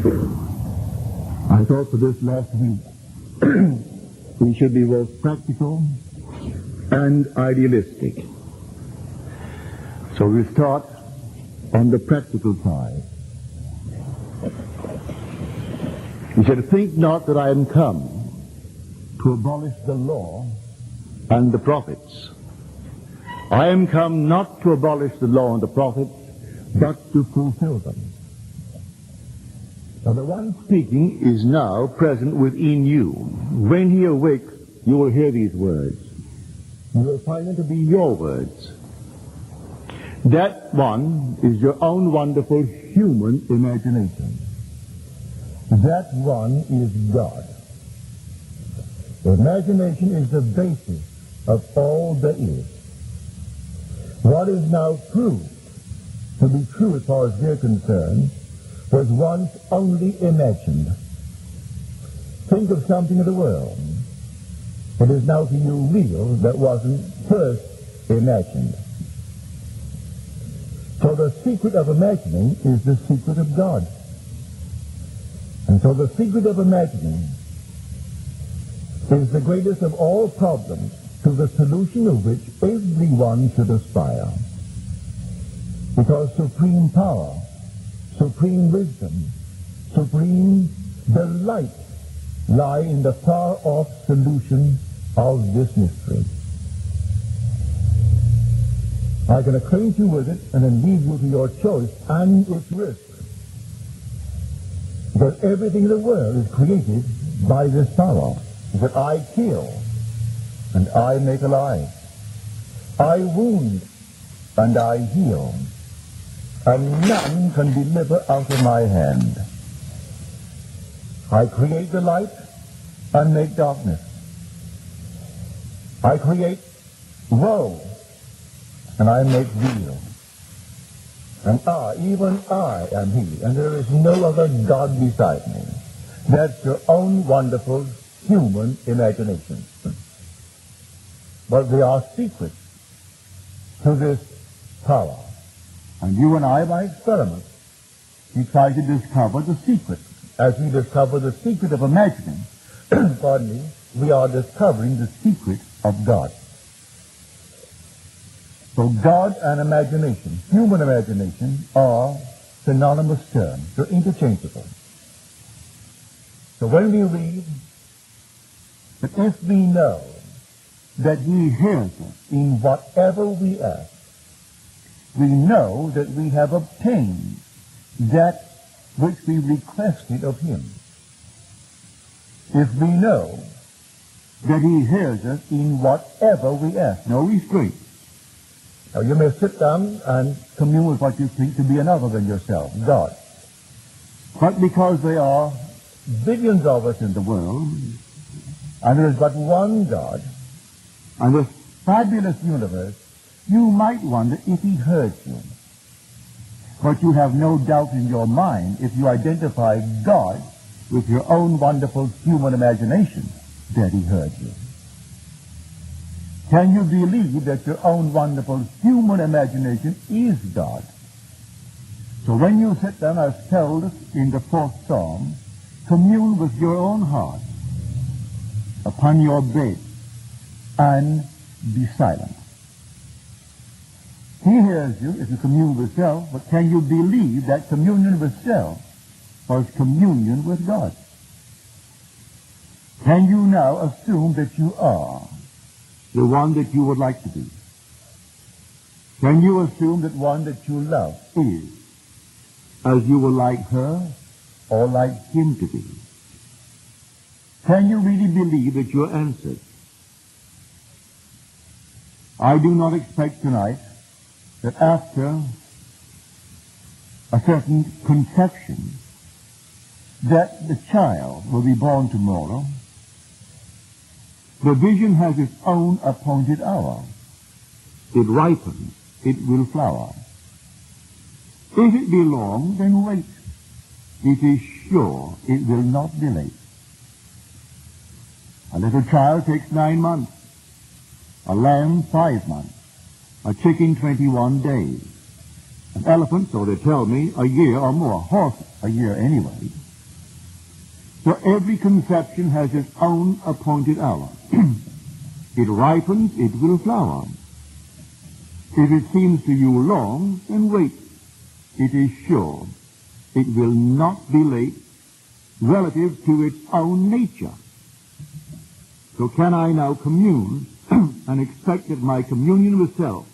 I thought for this last week we should be both practical and idealistic. So we start on the practical side. He said, "Think not that I am come to abolish the law and the prophets. I am come not to abolish the law and the prophets, but to fulfill them." Now the one speaking is now present within you. When he awakes, you will hear these words. You will find them to be your words. That one is your own wonderful human imagination. That one is God. The imagination is the basis of all there is. What is now proved to be true as far as they're concerned was once only imagined. Think of something in the world that is now to you real that wasn't first imagined. So the secret of imagining is the secret of God. And so the secret of imagining is the greatest of all problems, to the solution of which everyone should aspire. Because supreme power, supreme wisdom, supreme delight lie in the far-off solution of this mystery. I can acquaint you with it and then leave you to your choice and its risk. Because everything in the world is created by this power. That I kill and I make alive. I wound and I heal. And none can deliver out of my hand. I create the light and make darkness. I create woe and I make weal. And I, even I, am He, and there is no other God beside me. That's your own wonderful human imagination. But there are secrets to this power. And you and I, by experiment, we try to discover the secret. As we discover the secret of imagining, pardon me, we are discovering the secret of God. So God and imagination, human imagination, are synonymous terms. They're interchangeable. So when we read that if we know that He hears us in whatever we ask, we know that we have obtained that which we requested of Him. If we know that He hears us in whatever we ask, no restraint. Now you may sit down and commune with what you think to be another than yourself, God. But because there are billions of us in the world, and there is but one God, and this fabulous universe, you might wonder if He heard you. But you have no doubt in your mind, if you identify God with your own wonderful human imagination, that He heard you. Can you believe that your own wonderful human imagination is God? So when you sit down, as told in the 4th Psalm, commune with your own heart upon your bed and be silent. He hears you if you commune with self, but can you believe that communion with self was communion with God? Can you now assume that you are the one that you would like to be? Can you assume that one that you love is as you would like her or like him to be? Can you really believe that you're answered? I do not expect tonight that after a certain conception that the child will be born tomorrow. The vision has its own appointed hour. It ripens, it will flower. If it be long, then wait. It is sure it will not be late. A little child takes 9 months, a lamb 5 months, a chicken 21 days, an elephant, so they tell me, a year or more, a horse a year anyway, For every conception has its own appointed hour. It ripens, it will flower. If it seems to you long, then wait. It is sure. It will not be late relative to its own nature. So can I now commune and expect that my communion with self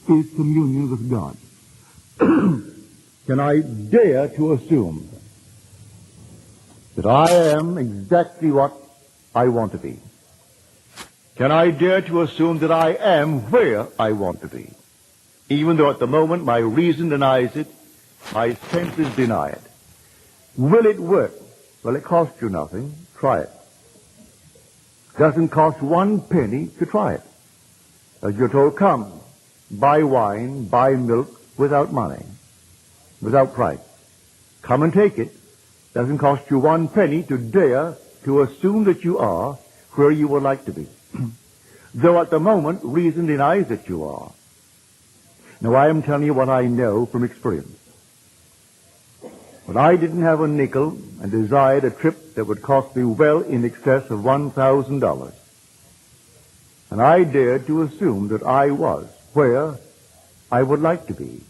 is communion with God? Can I dare to assume that I am exactly what I want to be? Can I dare to assume that I am where I want to be? Even though at the moment my reason denies it, my senses deny it. Will it work? Well, it costs you nothing. Try it. Doesn't cost 1 penny to try it. As you're told, come, buy wine, buy milk without money, without price. Come and take it. Doesn't cost you 1 penny to dare to assume that you are where you would like to be. Though at the moment, reason denies that you are. Now, I am telling you what I know from experience. When I didn't have a nickel and desired a trip that would cost me well in excess of $1,000, and I dared to assume that I was where I would like to be,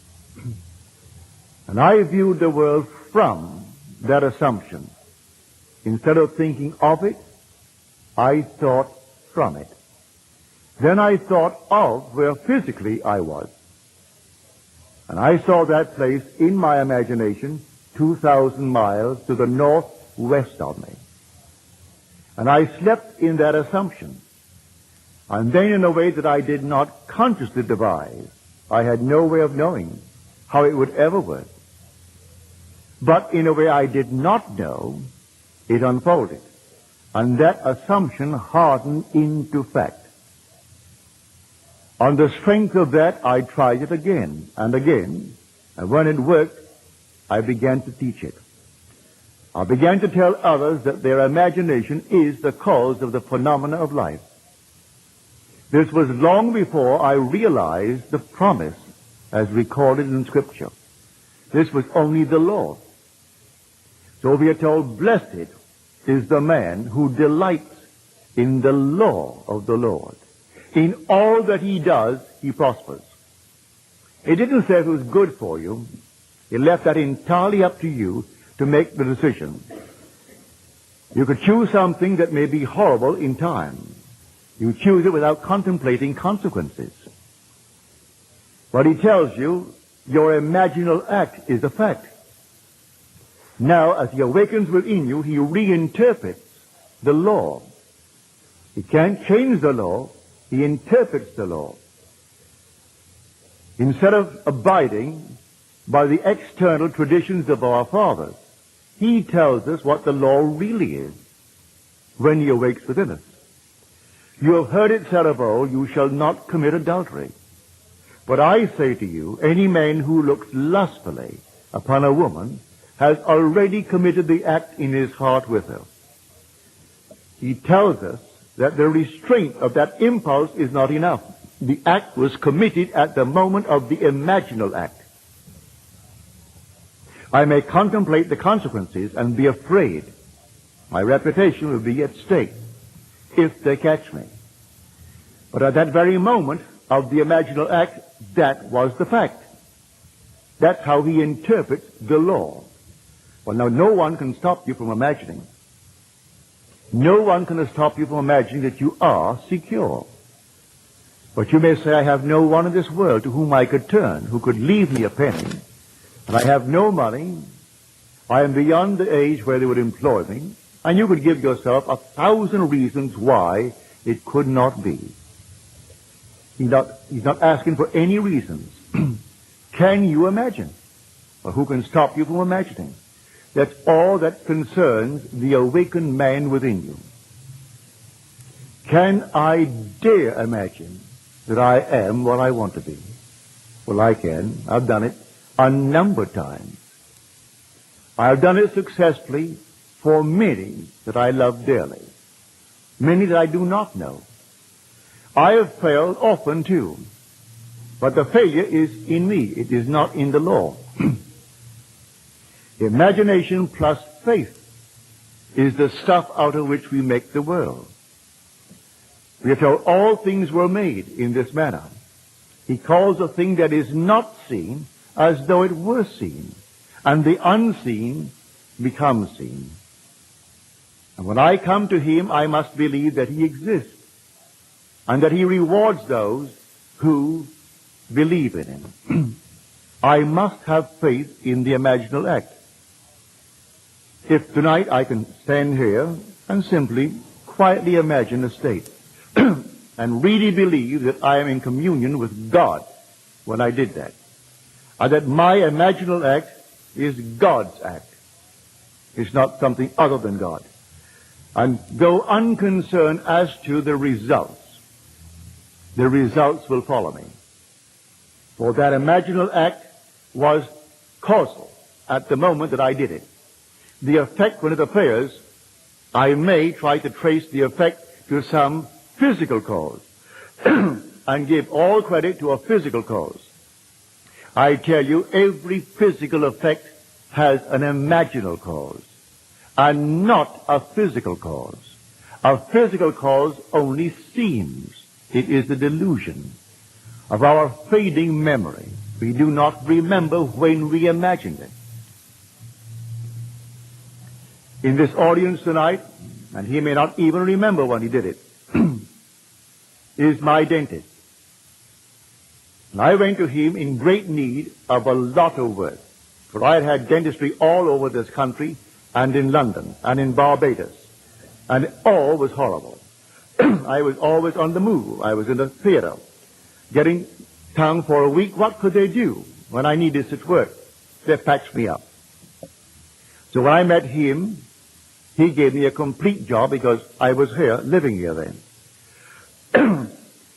and I viewed the world from that assumption. Instead of thinking of it, I thought from it. Then I thought of where physically I was. And I saw that place in my imagination 2,000 miles to the northwest of me. And I slept in that assumption. And then in a way that I did not consciously devise, I had no way of knowing how it would ever work. But in a way I did not know, it unfolded. And that assumption hardened into fact. On the strength of that, I tried it again and again. And when it worked, I began to teach it. I began to tell others that their imagination is the cause of the phenomena of life. This was long before I realized the promise as recorded in Scripture. This was only the law. So we are told, blessed is the man who delights in the law of the Lord. In all that he does, he prospers. It didn't say if it was good for you. It left that entirely up to you to make the decision. You could choose something that may be horrible in time. You choose it without contemplating consequences. But he tells you, your imaginal act is a fact. Now, as he awakens within you, he reinterprets the law. He can't change the law. He interprets the law. Instead of abiding by the external traditions of our fathers, he tells us what the law really is when he awakes within us. You have heard it said of old, you shall not commit adultery. But I say to you, any man who looks lustfully upon a woman has already committed the act in his heart with her. He tells us that the restraint of that impulse is not enough. The act was committed at the moment of the imaginal act. I may contemplate the consequences and be afraid. My reputation will be at stake if they catch me. But at that very moment of the imaginal act, that was the fact. That's how he interprets the law. Well, now, no one can stop you from imagining. No one can stop you from imagining that you are secure. But you may say, I have no one in this world to whom I could turn, who could leave me a penny, and I have no money. I am beyond the age where they would employ me, and you could give yourself 1,000 reasons why it could not be. He's not asking for any reasons. Can you imagine? Well, who can stop you from imagining? That's all that concerns the awakened man within you. Can I dare imagine that I am what I want to be? Well, I can. I've done it a number of times. I've done it successfully for many that I love dearly, many that I do not know. I have failed often too, but the failure is in me. It is not in the law. Imagination plus faith is the stuff out of which we make the world. We are told all things were made in this manner. He calls a thing that is not seen as though it were seen, and the unseen becomes seen. And when I come to him, I must believe that he exists, and that he rewards those who believe in him. I must have faith in the imaginal act. If tonight I can stand here and simply quietly imagine a state and really believe that I am in communion with God when I did that, and that my imaginal act is God's act, it's not something other than God, and go unconcerned as to the results will follow me. For that imaginal act was causal at the moment that I did it. The effect, when it appears, I may try to trace the effect to some physical cause and give all credit to a physical cause. I tell you, every physical effect has an imaginal cause and not a physical cause. A physical cause only seems. It is the delusion of our fading memory. We do not remember when we imagined it. In this audience tonight, and he may not even remember when he did it, is my dentist. And I went to him in great need of a lot of work, for I had had dentistry all over this country and in London and in Barbados, and all was horrible. I was always on the move. I was in the theater, getting tongue for a week. What could they do when I needed such work? They patched me up. So when I met him, he gave me a complete job because I was here, living here then.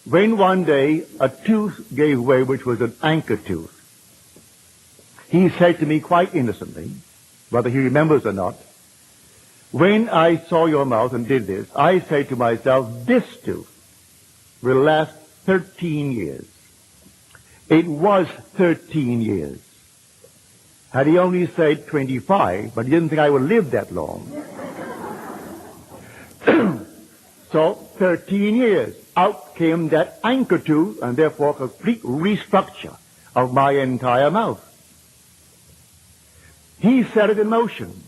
When one day a tooth gave way, which was an anchor tooth, he said to me quite innocently, whether he remembers or not, when I saw your mouth and did this, I said to myself, this tooth will last 13 years. It was 13 years. Had he only said 25, but he didn't think I would live that long. So 13 years. Out came that anchor tooth, and therefore a complete restructure of my entire mouth. He set it in motion.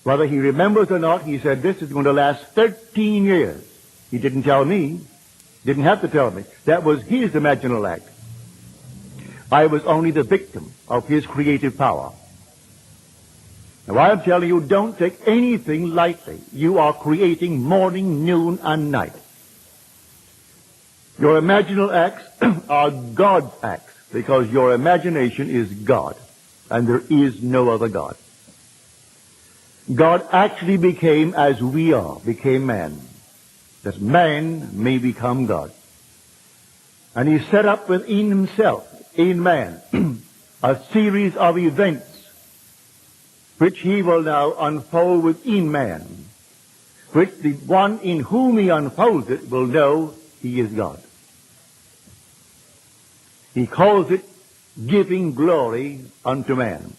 Whether he remembers or not, he said, this is going to last 13 years. He didn't tell me. Didn't have to tell me. That was his imaginal act. I was only the victim of his creative power. Now I'm telling you, don't take anything lightly. You are creating morning, noon, and night. Your imaginal acts are God's acts, because your imagination is God, and there is no other God. God actually became as we are, became man, that man may become God. And he set up within himself, in man, a series of events which he will now unfold within man, which the one in whom he unfolds it will know he is God. He calls it giving glory unto man.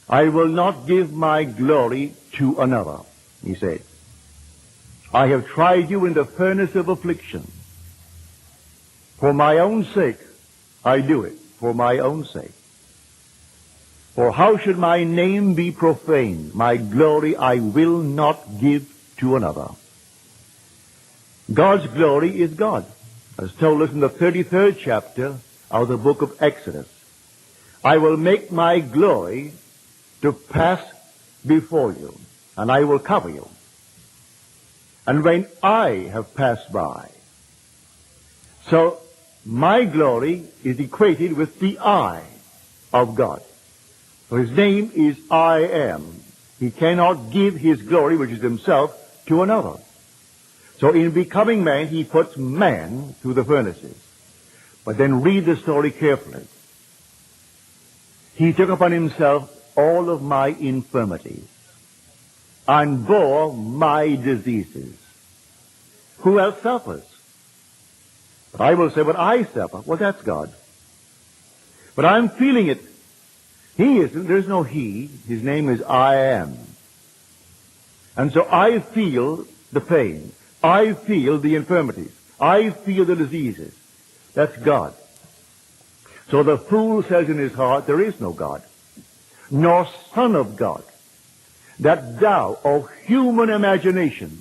I will not give my glory to another, he said. I have tried you in the furnace of affliction. For my own sake, I do it, for my own sake. For how should my name be profaned? My glory I will not give to another. God's glory is God, as told us in the 33rd chapter of the book of Exodus. I will make my glory to pass before you, and I will cover you. And when I have passed by, so my glory is equated with the I of God. So his name is I am. He cannot give his glory, which is himself, to another. So in becoming man, he puts man through the furnaces. But then read the story carefully. He took upon himself all of my infirmities and bore my diseases. Who else suffers? But I will say, but I suffer. Well, that's God. But I'm feeling it. He isn't. There's no he. His name is I am. And so I feel the pain. I feel the infirmities. I feel the diseases. That's God. So the fool says in his heart, there is no God, nor son of God, that thou, O human imagination,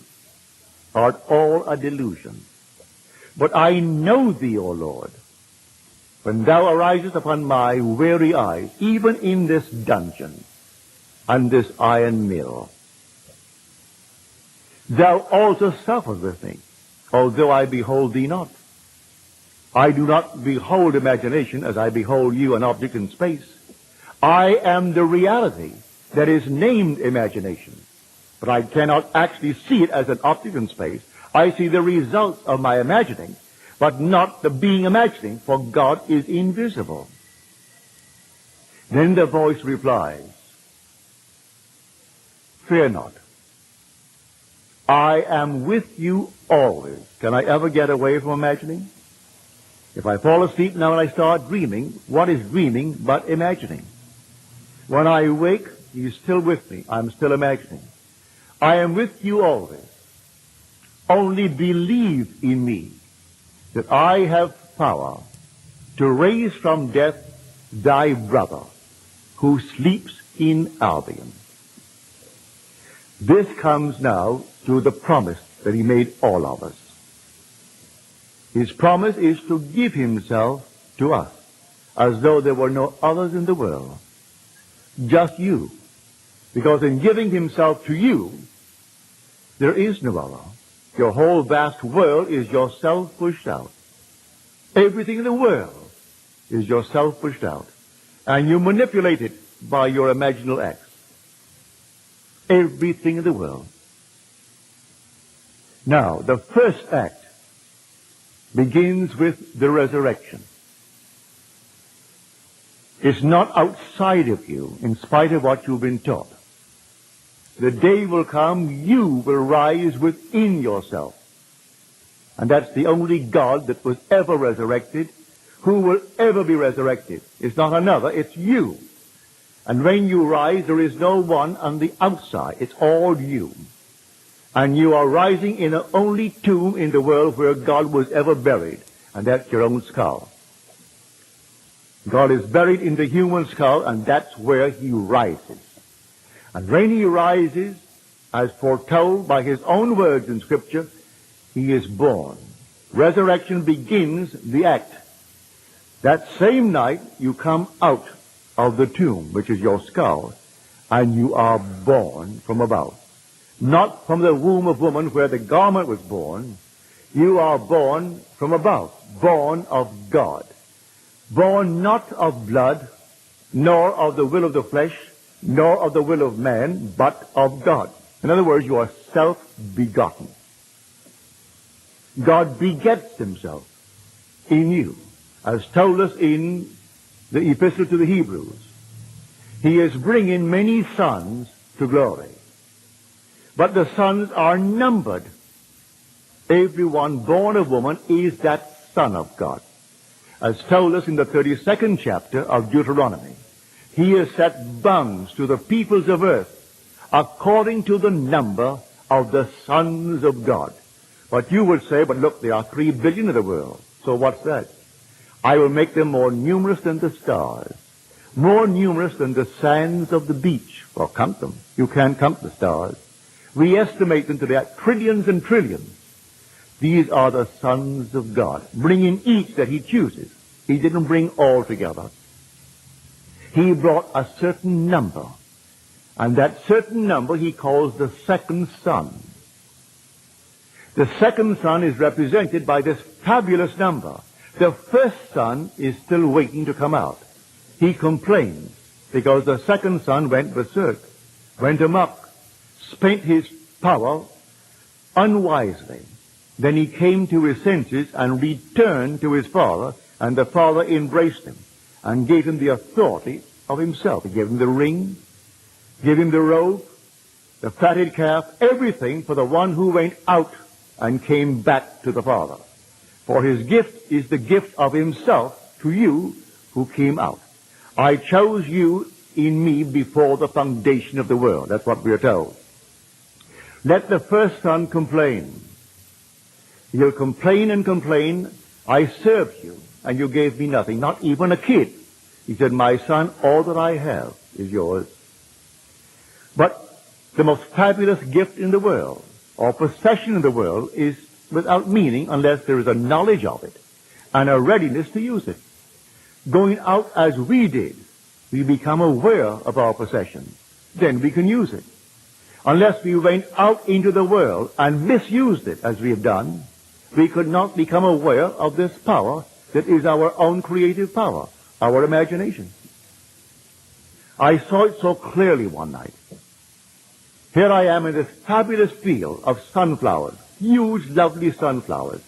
art all a delusion. But I know thee, O Lord, when thou arisest upon my weary eyes, even in this dungeon and this iron mill. Thou also sufferest with me, although I behold thee not. I do not behold imagination as I behold you, an object in space. I am the reality that is named imagination, but I cannot actually see it as an object in space. I see the results of my imagining, but not the being imagining, for God is invisible. Then the voice replies, fear not. I am with you always. Can I ever get away from imagining? If I fall asleep now and I start dreaming, what is dreaming but imagining? When I wake, He is still with me. I'm still imagining. I am with you always. Only believe in me that I have power to raise from death thy brother who sleeps in Albion. This comes now through the promise that He made all of us. His promise is to give Himself to us as though there were no others in the world. Just you. Because in giving Himself to you, there is no other. Your whole vast world is yourself pushed out. Everything in the world is yourself pushed out. And you manipulate it by your imaginal acts. Everything in the world. Now, the first act begins with the resurrection. It's not outside of you, in spite of what you've been taught. The day will come, you will rise within yourself. And that's the only God that was ever resurrected, who will ever be resurrected. It's not another, it's you. And when you rise, there is no one on the outside. It's all you. And you are rising in the only tomb in the world where God was ever buried, and that's your own skull. God is buried in the human skull, and that's where He rises. And when He rises, as foretold by His own words in Scripture, He is born. Resurrection begins the act. That same night, you come out of the tomb, which is your skull, and you are born from above. Not from the womb of woman where the garment was born. You are born from above, born of God. Born not of blood, nor of the will of the flesh, nor of the will of man, but of God. In other words, you are self-begotten. God begets Himself in you, as told us in the Epistle to the Hebrews. He is bringing many sons to glory. But the sons are numbered. Everyone born of woman is that son of God. As told us in the 32nd chapter of Deuteronomy, He has set bounds to the peoples of earth according to the number of the sons of God. But you would say, but look, there are 3 billion in the world. So what's that? I will make them more numerous than the stars, more numerous than the sands of the beach. Well, count them. You can't count the stars. We estimate them to be at trillions and trillions. These are the sons of God, bringing each that He chooses. He didn't bring all together. He brought a certain number, and that certain number He calls the second son. The second son is represented by this fabulous number. The first son is still waiting to come out. He complains because the second son went berserk, went amok, spent his power unwisely. Then he came to his senses and returned to his father, and the father embraced him and gave him the authority of himself. He gave him the ring, gave him the robe, the fatted calf, everything for the one who went out and came back to the Father. For His gift is the gift of Himself to you who came out. I chose you in me before the foundation of the world. That's what we are told. Let the first son complain. He'll complain and complain. I served you, and you gave me nothing, not even a kid. He said, my son, all that I have is yours. But the most fabulous gift in the world, or possession in the world, is without meaning unless there is a knowledge of it and a readiness to use it. Going out as we did, we become aware of our possession. Then we can use it. Unless we went out into the world and misused it as we have done, we could not become aware of this power that is our own creative power, our imagination. I saw it so clearly one night. Here I am in this fabulous field of sunflowers, huge, lovely sunflowers.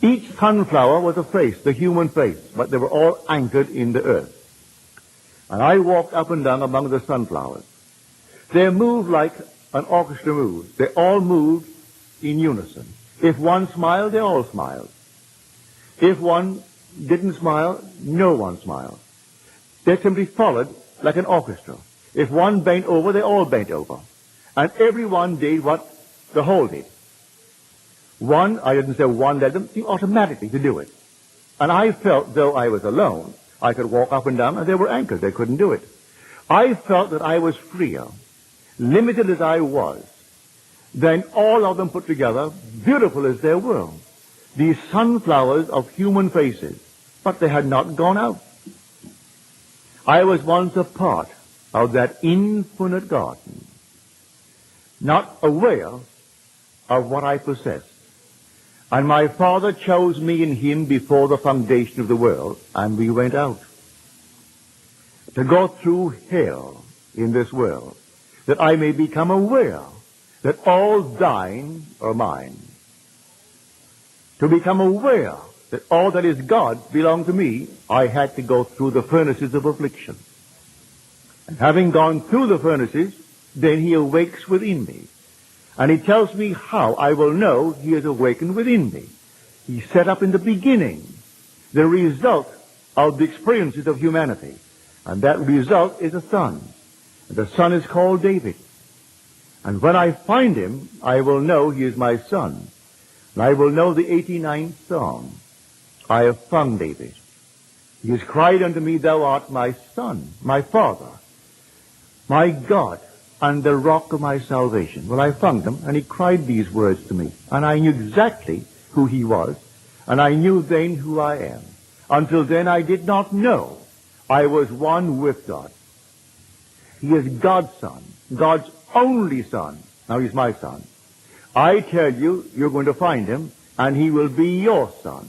Each sunflower was a face, the human face, but they were all anchored in the earth. And I walked up and down among the sunflowers. They moved like an orchestra moves. They all moved in unison. If one smiled, they all smiled. If one didn't smile, no one smiled. They simply followed like an orchestra. If one bent over, they all bent over. And everyone did what the whole did. One, I didn't say one led them, seemed automatically to do it. And I felt, though I was alone, I could walk up and down, and they were anchored. They couldn't do it. I felt that I was freer, limited as I was, than all of them put together, beautiful as they were. These sunflowers of human faces, but they had not gone out. I was once a part of that infinite garden, not aware of what I possessed. And my Father chose me in him before the foundation of the world, and we went out to go through hell in this world, that I may become aware that all thine are mine. To become aware that all that is God's belonged to me, I had to go through the furnaces of affliction. And having gone through the furnaces, then he awakes within me. And he tells me how I will know he has awakened within me. He set up in the beginning the result of the experiences of humanity. And that result is a son. And the son is called David. And when I find him, I will know he is my son. And I will know the 89th Psalm. I have found David. He has cried unto me, thou art my son, my father, my God, and the rock of my salvation. Well, I found him, and he cried these words to me. And I knew exactly who he was, and I knew then who I am. Until then, I did not know I was one with God. He is God's son, God's only son. Now he's my son. I tell you, you're going to find him, and he will be your son.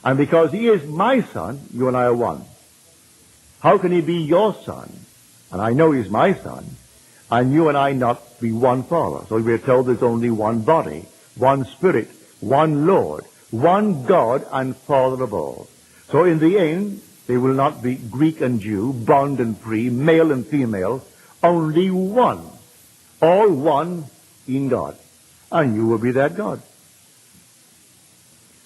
And because he is my son, you and I are one. How can he be your son? And I know he's my son, and you and I not be one Father. So we're told there's only one body, one Spirit, one Lord, one God and Father of all. So in the end, they will not be Greek and Jew, bond and free, male and female, only one, all one in God. And you will be that God.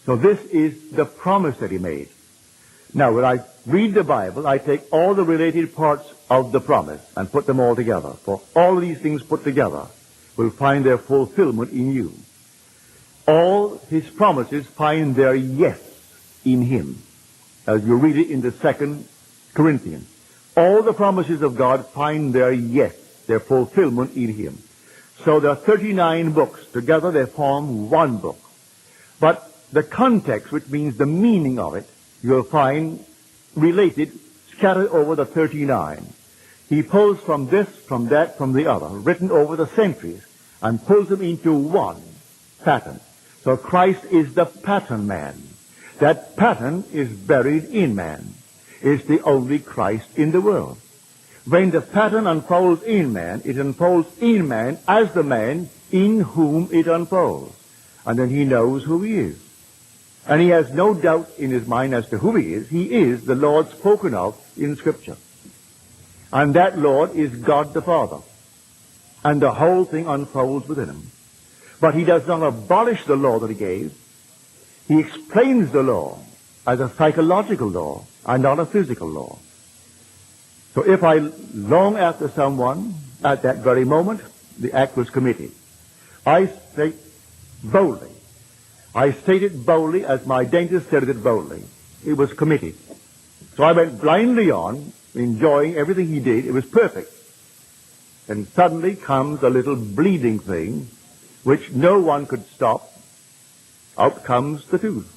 So this is the promise that he made. Now, when I read the Bible, I take all the related parts of the promise and put them all together. For all these things put together will find their fulfillment in you. All his promises find their yes in him, as you read it in the 2 Corinthians. All the promises of God find their yes, their fulfillment in him. So there are 39 books. Together they form one book. But the context, which means the meaning of it, you'll find related, scattered over the 39. He pulls from this, from that, from the other, written over the centuries, and pulls them into one pattern. So Christ is the pattern man. That pattern is buried in man. It's the only Christ in the world. When the pattern unfolds in man, it unfolds in man as the man in whom it unfolds. And then he knows who he is. And he has no doubt in his mind as to who he is. He is the Lord spoken of in Scripture. And that Lord is God the Father. And the whole thing unfolds within him. But he does not abolish the law that he gave. He explains the law as a psychological law and not a physical law. So if I long after someone, at that very moment, the act was committed. I state boldly. I stated boldly as my dentist said it boldly. It was committed. So I went blindly on, enjoying everything he did. It was perfect. And suddenly comes a little bleeding thing, which no one could stop. Out comes the tooth.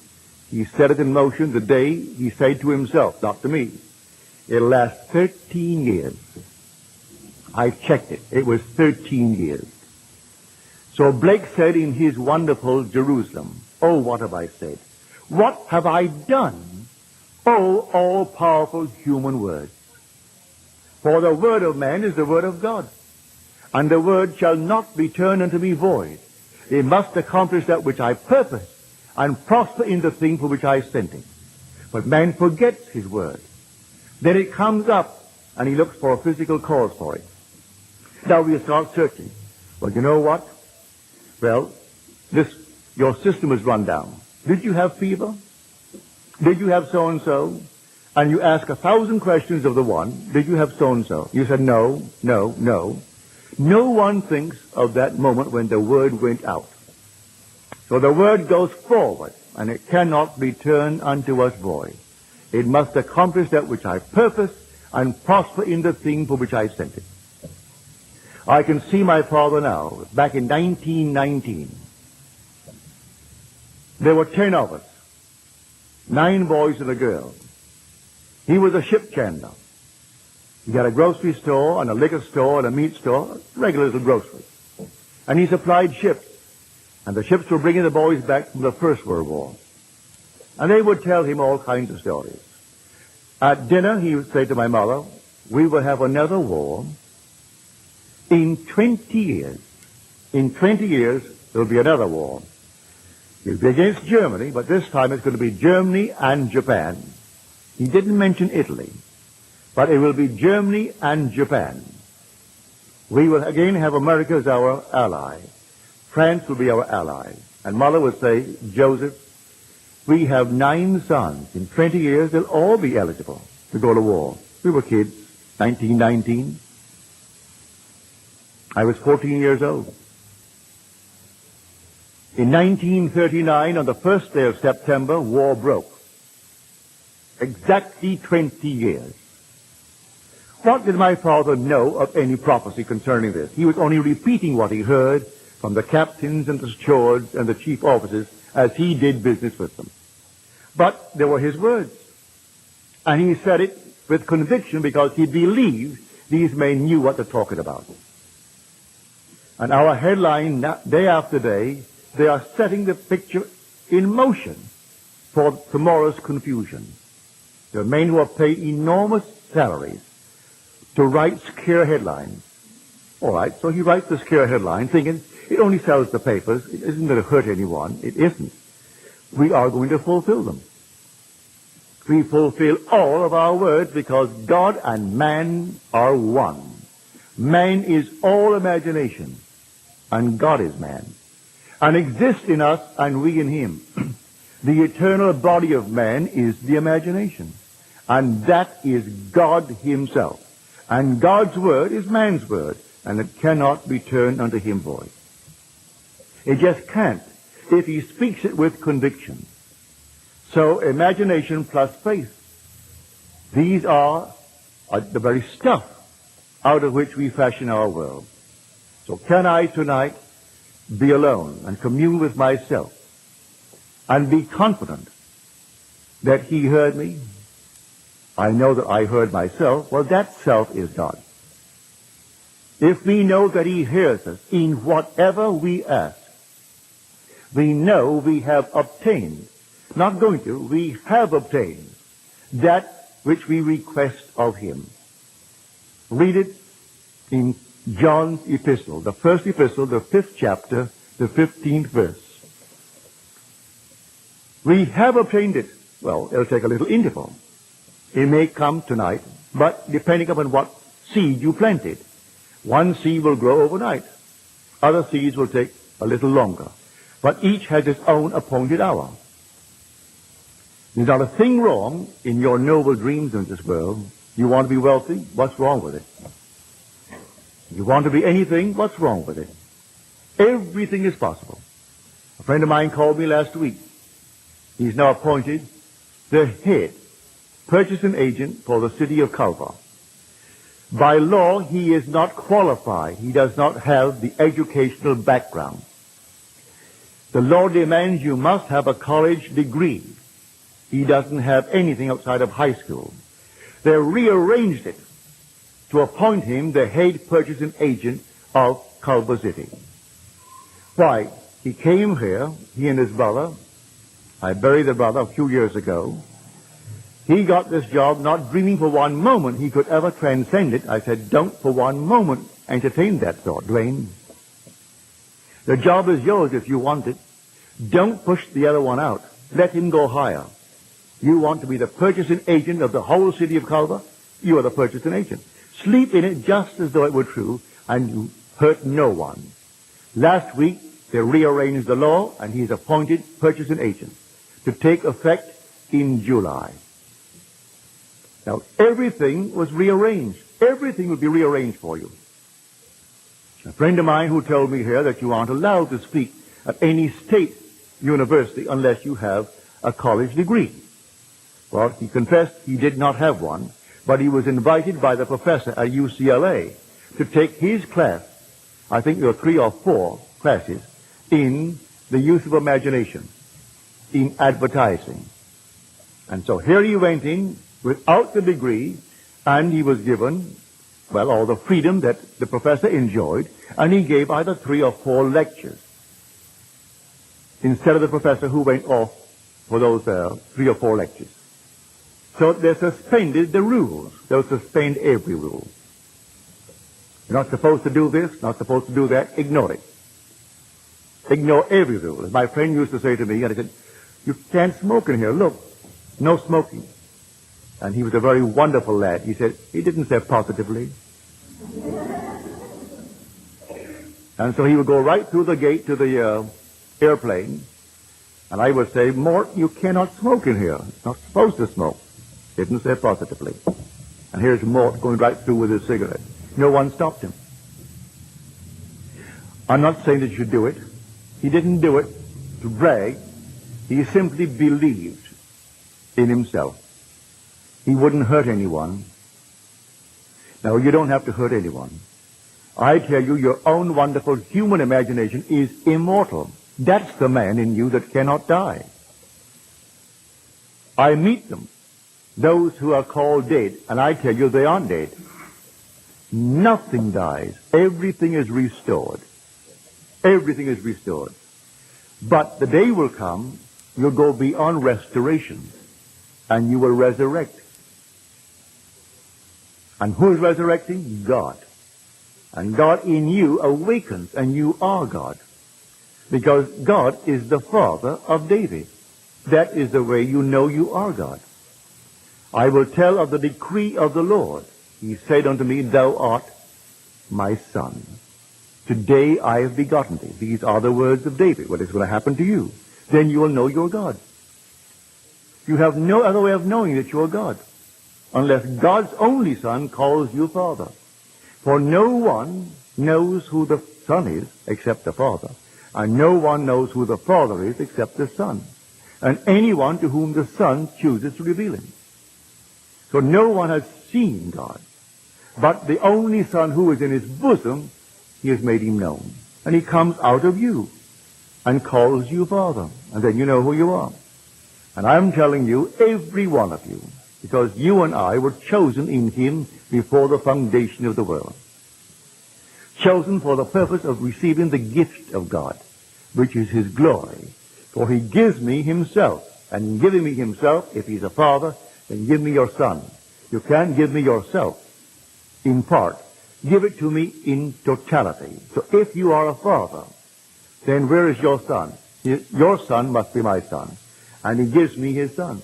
He set it in motion the day he said to himself, not to me. It'll last 13 years. I checked it. It was 13 years. So Blake said in his wonderful Jerusalem, oh, what have I said? What have I done? Oh, all-powerful human words. For the word of man is the word of God. And the word shall not return unto me void. It must accomplish that which I purpose and prosper in the thing for which I sent it. But man forgets his word. Then it comes up and he looks for a physical cause for it. Now we start searching. Well, you know what? Well, your system is run down. Did you have fever? Did you have so-and-so? And you ask 1,000 questions of the one. Did you have so-and-so? You said no, no, no. No one thinks of that moment when the word went out. So the word goes forward, and it cannot return unto us void. It must accomplish that which I purpose and prosper in the thing for which I sent it. I can see my father now, back in 1919. There were 10 of us, 9 boys and a girl. He was a ship chandler. He had a grocery store and a liquor store and a meat store, regular little grocery. And he supplied ships. And the ships were bringing the boys back from the First World War. And they would tell him all kinds of stories. At dinner, he would say to my mother, we will have another war. In 20 years, there will be another war. It will be against Germany, but this time it's going to be Germany and Japan. He didn't mention Italy, but it will be Germany and Japan. We will again have America as our ally. France will be our ally. And Mother would say, Joseph, we have 9 sons. In 20 years, they'll all be eligible to go to war. We were kids, 1919. I was 14 years old. In 1939, on the first day of September, war broke. Exactly 20 years. What did my father know of any prophecy concerning this? He was only repeating what he heard from the captains and the stewards and the chief officers as he did business with them. But they were his words. And he said it with conviction because he believed these men knew what they're talking about. And our headline, day after day, they are setting the picture in motion for tomorrow's confusion. There are men who are paid enormous salaries to write scare headlines. All right, so he writes the scare headline thinking it only sells the papers. It isn't going to hurt anyone. It isn't. We are going to fulfill them. We fulfill all of our words because God and man are one. Man is all imagination, and God is man, and exists in us and we in him. The eternal body of man is the imagination, and that is God himself. And God's word is man's word, and it cannot return unto him void. It just can't if he speaks it with conviction. So imagination plus faith, these are the very stuff out of which we fashion our world. So can I tonight be alone and commune with myself and be confident that he heard me? I know that I heard myself. Well, that self is God. If we know that he hears us in whatever we ask, we know we have obtained, not going to, we have obtained that which we request of him. Read it in John's epistle, the first epistle, the 5th chapter, the 15th verse. We have obtained it. Well, it'll take a little interval. It may come tonight, but depending upon what seed you planted. One seed will grow overnight. Other seeds will take a little longer. But each has its own appointed hour. There's not a thing wrong in your noble dreams in this world. You want to be wealthy? What's wrong with it? You want to be anything? What's wrong with it? Everything is possible. A friend of mine called me last week. He's now appointed the head purchasing agent for the city of Culver. By law, he is not qualified. He does not have the educational background. The law demands you must have a college degree. He doesn't have anything outside of high school. They rearranged it to appoint him the head purchasing agent of Culver City. Why? He came here, he and his brother. I buried the brother a few years ago. He got this job not dreaming for one moment he could ever transcend it. I said, don't for one moment entertain that thought, Dwayne. The job is yours if you want it. Don't push the other one out. Let him go higher. You want to be the purchasing agent of the whole city of Culver? You are the purchasing agent. Sleep in it just as though it were true, and you hurt no one. Last week, they rearranged the law, and he's appointed purchasing agent to take effect in July. Now, everything was rearranged. Everything will be rearranged for you. A friend of mine who told me here that you aren't allowed to speak at any state university unless you have a college degree. Well, he confessed he did not have one, but he was invited by the professor at UCLA to take his class. I think there were 3 or 4 classes in the use of imagination, in advertising. And so here he went in without the degree, and he was given, well, all the freedom that the professor enjoyed, and he gave either 3 or 4 lectures instead of the professor who went off for those 3 or 4 lectures. So they suspended the rules. They'll suspend every rule. You're not supposed to do this, not supposed to do that. Ignore it. Ignore every rule. As my friend used to say to me, and I said, you can't smoke in here. Look, no smoking. And he was a very wonderful lad. He said, he didn't say positively. And so he would go right through the gate to the airplane, and I would say, Mort, you cannot smoke in here. It's not supposed to smoke. Didn't say positively. And here's Mort going right through with his cigarette. No one stopped him. I'm not saying that you should do it. He didn't do it to brag. He simply believed in himself. He wouldn't hurt anyone. Now, you don't have to hurt anyone. I tell you, your own wonderful human imagination is immortal. That's the man in you that cannot die. I meet them, those who are called dead, and I tell you they aren't dead. Nothing dies. Everything is restored. Everything is restored. But the day will come, you'll go beyond restoration, and you will resurrect. And who is resurrecting? God. And God in you awakens, and you are God. Because God is the Father of David. That is the way you know you are God. I will tell of the decree of the Lord. He said unto me, thou art my son. Today I have begotten thee. These are the words of David. What is going to happen to you? Then you will know you're God. You have no other way of knowing that you're God, unless God's only Son calls you Father. For no one knows who the Son is except the Father, and no one knows who the Father is except the Son, and anyone to whom the Son chooses to reveal him. So no one has seen God, but the only Son who is in his bosom, he has made him known. And he comes out of you and calls you Father, and then you know who you are. And I'm telling you, every one of you, because you and I were chosen in him before the foundation of the world. Chosen for the purpose of receiving the gift of God, which is his glory. For he gives me himself. And in giving me himself, if he's a father, then give me your son. You can't give me yourself in part. Give it to me in totality. So if you are a father, then where is your son? Your son must be my son. And he gives me his son.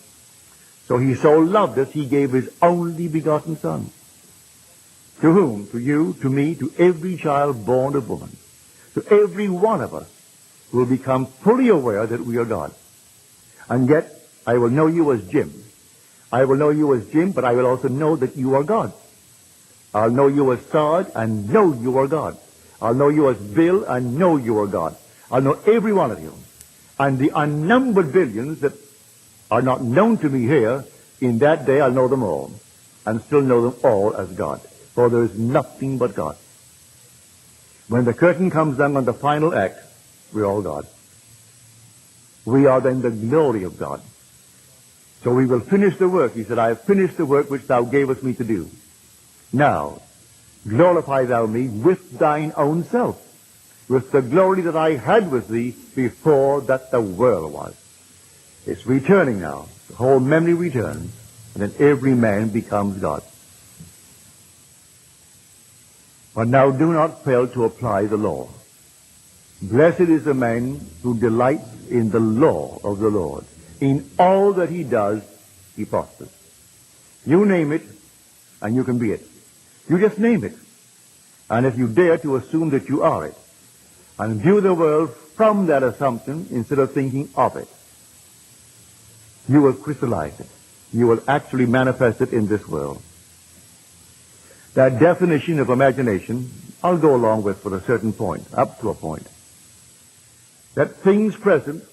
So he so loved us, he gave his only begotten Son. To whom? To you, to me, to every child born of woman. To every one of us will become fully aware that we are God. And yet, I will know you as Jim. I will know you as Jim, but I will also know that you are God. I'll know you as Sarge and know you are God. I'll know you as Bill and know you are God. I'll know every one of you. And the unnumbered billions that are not known to me here, in that day I'll know them all. And still know them all as God. For there is nothing but God. When the curtain comes down on the final act, we're all God. We are then the glory of God. So we will finish the work. He said, I have finished the work which thou gavest me to do. Now, glorify thou me with thine own self, with the glory that I had with thee before that the world was. It's returning now. The whole memory returns, and then every man becomes God. But now do not fail to apply the law. Blessed is the man who delights in the law of the Lord. In all that he does, he prospers. You name it, and you can be it. You just name it. And if you dare to assume that you are it, and view the world from that assumption instead of thinking of it, you will crystallize it. You will actually manifest it in this world. That definition of imagination, I'll go along with for a certain point, up to a point. That things present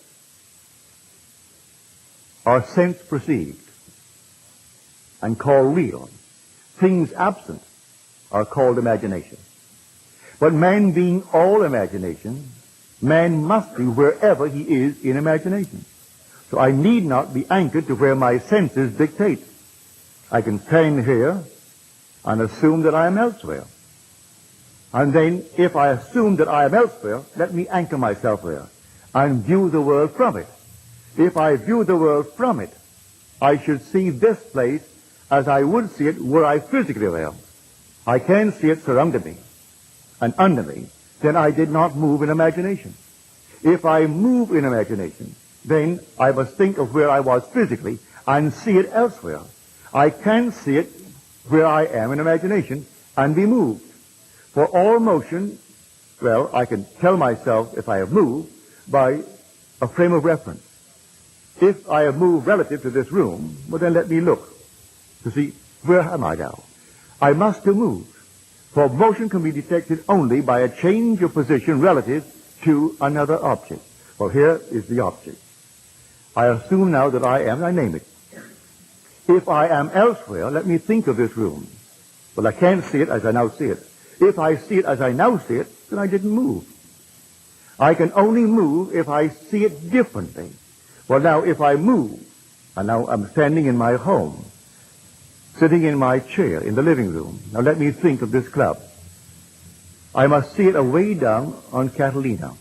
are sense perceived and called real. Things absent are called imagination. But man being all imagination, man must be wherever he is in imagination. So I need not be anchored to where my senses dictate. I can stand here and assume that I am elsewhere. And then, if I assume that I am elsewhere, let me anchor myself there and view the world from it. If I view the world from it, I should see this place as I would see it were I physically there. I can see it surrounding me and under me. Then I did not move in imagination. If I move in imagination, then I must think of where I was physically and see it elsewhere. I can see it where I am in imagination and be moved. For all motion, well, I can tell myself if I have moved by a frame of reference. If I have moved relative to this room, well then let me look to see where am I now. I must have moved. For motion can be detected only by a change of position relative to another object. Well, here is the object. I assume now that I am, I name it. If I am elsewhere, let me think of this room. Well, I can't see it as I now see it. If I see it as I now see it, then I didn't move. I can only move if I see it differently. Well, now, if I move, and now I'm standing in my home, sitting in my chair in the living room. Now let me think of this club. I must see it away down on Catalina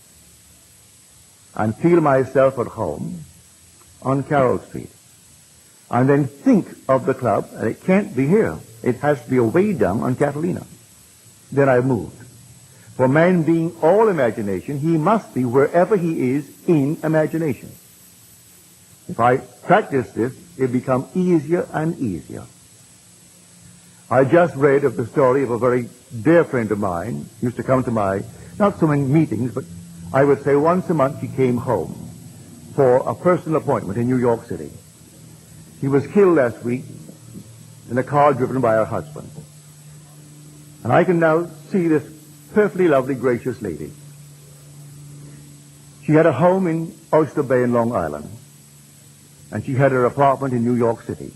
and feel myself at home on Carroll Street. And then think of the club, and it can't be here. It has to be away down on Catalina. Then I've moved. For man being all imagination, he must be wherever he is in imagination. If I practice this, it becomes easier and easier. I just read of the story of a very dear friend of mine. He used to come to my, not so many meetings, but I would say once a month he came home for a personal appointment in New York City. He was killed last week in a car driven by her husband. And I can now see this perfectly lovely, gracious lady. She had a home in Oyster Bay in Long Island. And she had her apartment in New York City.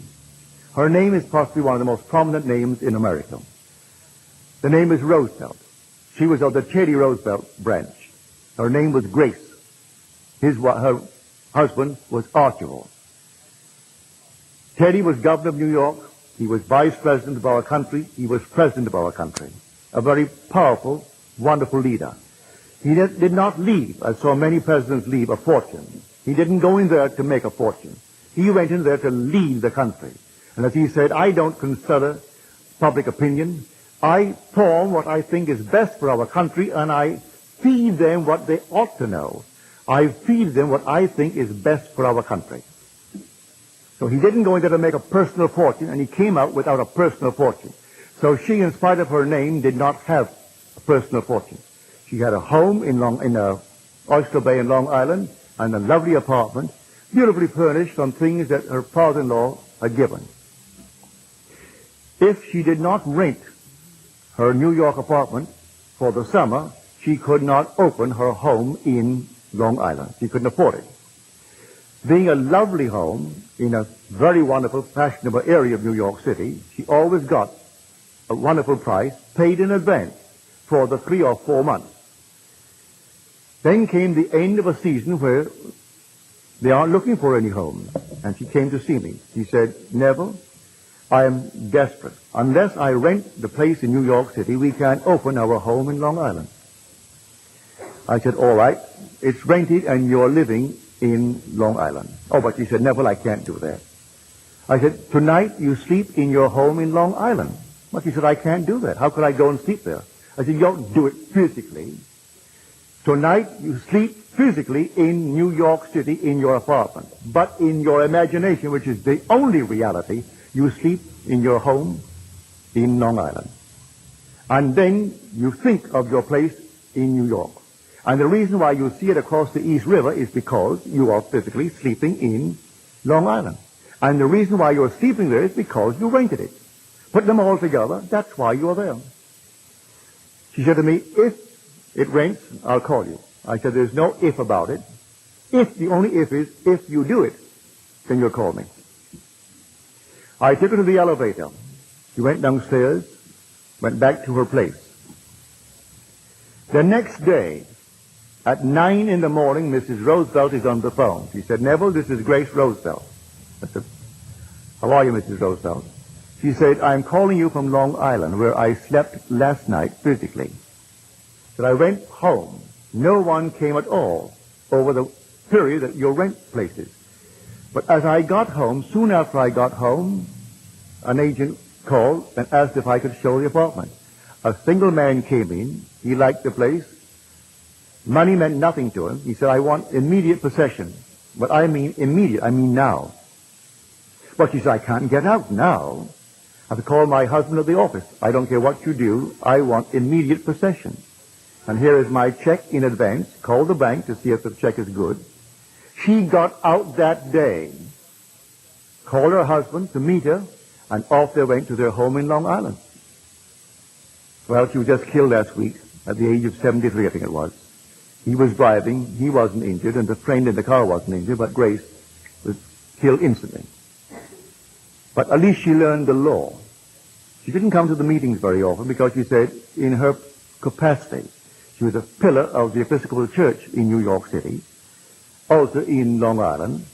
Her name is possibly one of the most prominent names in America. The name is Roosevelt. She was of the Teddy Roosevelt branch. Her name was Grace. Her husband was Archibald. Teddy was governor of New York. He was vice president of our country. He was president of our country. A very powerful, wonderful leader. He did not leave, as so many presidents leave, a fortune. He didn't go in there to make a fortune. He went in there to lead the country. And as he said, I don't consider public opinion. I form what I think is best for our country, and I feed them what they ought to know. I feed them what I think is best for our country. So he didn't go in there to make a personal fortune, and he came out without a personal fortune. So she, in spite of her name, did not have a personal fortune. She had a home in Oyster Bay in Long Island, and a lovely apartment, beautifully furnished on things that her father-in-law had given. If she did not rent her New York apartment for the summer, she could not open her home in Long Island. She couldn't afford it. Being a lovely home in a very wonderful, fashionable area of New York City, she always got a wonderful price paid in advance for the 3 or 4 months. Then came the end of a season where they aren't looking for any home, and she came to see me. She said, Neville, I am desperate. Unless I rent the place in New York City, we can't open our home in Long Island. I said, all right, it's rented and you're living in Long Island. Oh, but she said, Neville, I can't do that. I said, tonight you sleep in your home in Long Island. But she said, I can't do that. How could I go and sleep there? I said, you don't do it physically. Tonight you sleep physically in New York City in your apartment. But in your imagination, which is the only reality, you sleep in your home in Long Island. And then you think of your place in New York. And the reason why you see it across the East River is because you are physically sleeping in Long Island. And the reason why you're sleeping there is because you rented it. Put them all together, that's why you're there. She said to me, if it rents, I'll call you. I said, there's no if about it. The only if is, if you do it, then you'll call me. I took her to the elevator. She went downstairs, went back to her place. The next day, at 9 in the morning, Mrs. Roosevelt is on the phone. She said, Neville, this is Grace Roosevelt. I said, how are you, Mrs. Roosevelt? She said, I'm calling you from Long Island, where I slept last night physically. That I went home. No one came at all over the period that your rent places. But as I got home, soon after I got home, an agent called and asked if I could show the apartment. A single man came in. He liked the place. Money meant nothing to him. He said, I want immediate possession. But I mean immediate. I mean now. But she said, I can't get out now. I have to call my husband at the office. I don't care what you do. I want immediate possession. And here is my check in advance. Call the bank to see if the check is good. She got out that day, called her husband to meet her, and off they went to their home in Long Island. Well, she was just killed last week at the age of 73, I think it was. He was driving. He wasn't injured, and the friend in the car wasn't injured, but Grace was killed instantly. But at least she learned the law. She didn't come to the meetings very often because she said in her capacity, she was a pillar of the Episcopal Church in New York City, also in Long Island,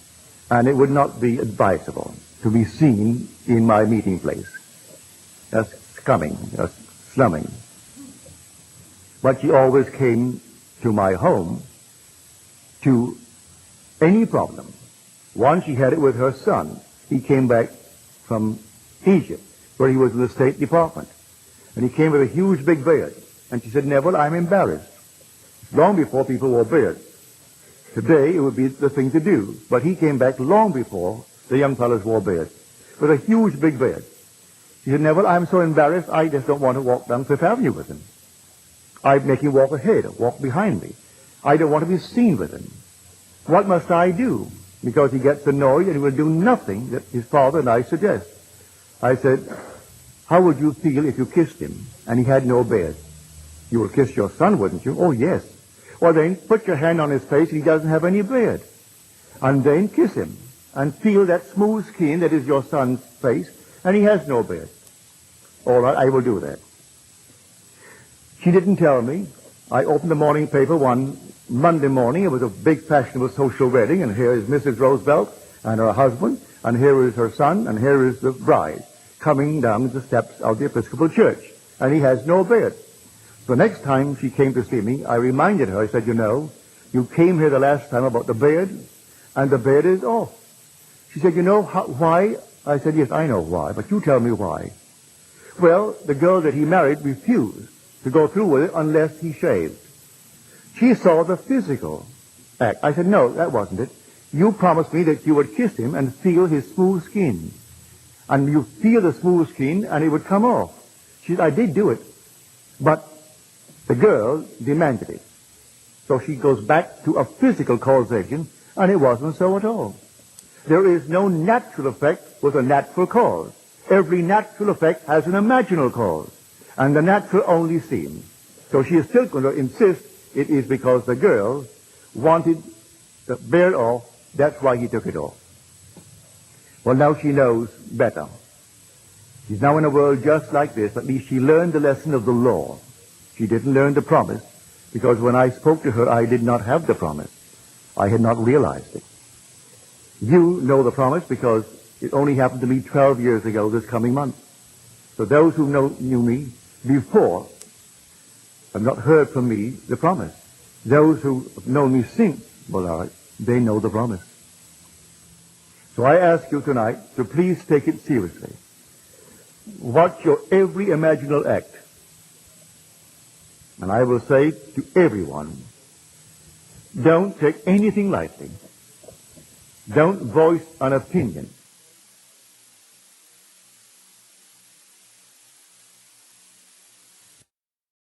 and it would not be advisable to be seen in my meeting place. That's scumming, that's slumming. But she always came to my home to any problem. Once she had it with her son. He came back from Egypt, where he was in the State Department. And he came with a huge big beard. And she said, Neville, I'm embarrassed. Long before people wore beards. Today, it would be the thing to do. But he came back long before the young fellows wore beards, with a huge big beard. She said, Neville, I'm so embarrassed, I just don't want to walk down Fifth Avenue with him. I make him walk ahead, walk behind me. I don't want to be seen with him. What must I do? Because he gets annoyed and he will do nothing that his father and I suggest. I said, how would you feel if you kissed him and he had no beard? You will kiss your son, wouldn't you? Oh, yes. Well, then, put your hand on his face and he doesn't have any beard. And then kiss him and feel that smooth skin that is your son's face, and he has no beard. All right, I will do that. She didn't tell me. I opened the morning paper one Monday morning. It was a big fashionable social wedding, and here is Mrs. Roosevelt and her husband, and here is her son, and here is the bride coming down the steps of the Episcopal Church, and he has no beard. The next time she came to see me, I reminded her, I said, you know, you came here the last time about the beard, and the beard is off. She said, you know why? I said, yes, I know why, but you tell me why. Well, the girl that he married refused to go through with it unless he shaved. She saw the physical act. I said, no, that wasn't it. You promised me that you would kiss him and feel his smooth skin. And you feel the smooth skin and it would come off. She said, I did do it. But the girl demanded it. So she goes back to a physical causation, and it wasn't so at all. There is no natural effect with a natural cause. every natural effect has an imaginal cause, and the natural only seems. So she is still going to insist it is because the girl wanted to bear it off, that's why he took it off. Well, now she knows better. She's now in a world just like this. At least she learned the lesson of the law. She didn't learn the promise, because when I spoke to her, I did not have the promise. I had not realized it. You know the promise because it only happened to me 12 years ago this coming month. So those who knew me before have not heard from me the promise. Those who have known me since, well, they know the promise. So I ask you tonight to please take it seriously. Watch your every imaginal act. And I will say to everyone, don't take anything lightly. Don't voice an opinion.